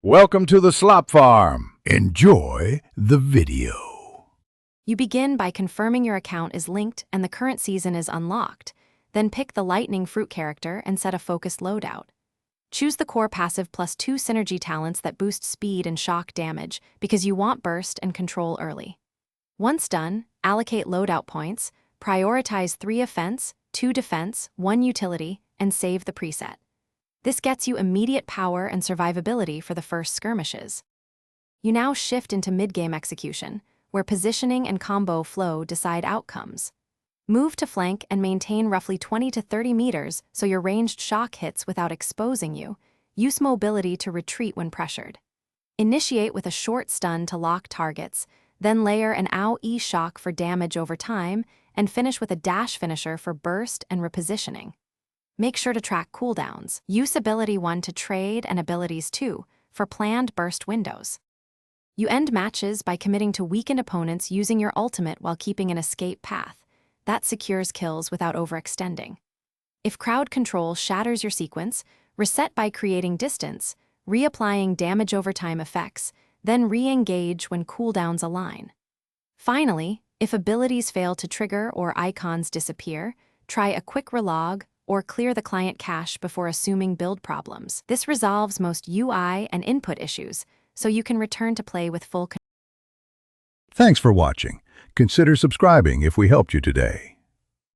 Welcome to the Slop Farm. Enjoy the video. You begin by confirming your account is linked and the current season is unlocked. Then pick the Lightning Fruit character and set a focused loadout. Choose the core passive plus 2 synergy talents that boost speed and shock damage because you want burst and control early. Once done, allocate loadout points, prioritize 3 offense, 2 defense, 1 utility, and save the preset. This gets you immediate power and survivability for the first skirmishes. You now shift into mid-game execution, where positioning and combo flow decide outcomes. Move to flank and maintain roughly 20 to 30 meters so your ranged shock hits without exposing you. Use mobility to retreat when pressured. Initiate with a short stun to lock targets, then layer an AoE shock for damage over time, and finish with a dash finisher for burst and repositioning. Make sure to track cooldowns. Use Ability 1 to trade and Abilities 2 for planned burst windows. You end matches by committing to weakened opponents using your ultimate while keeping an escape path. That secures kills without overextending. If crowd control shatters your sequence, reset by creating distance, reapplying damage over time effects, then re-engage when cooldowns align. Finally, if abilities fail to trigger or icons disappear, try a quick relog or clear the client cache before assuming build problems. This resolves most UI and input issues, so you can return to play with full control. Thanks for watching. Consider subscribing if we helped you today.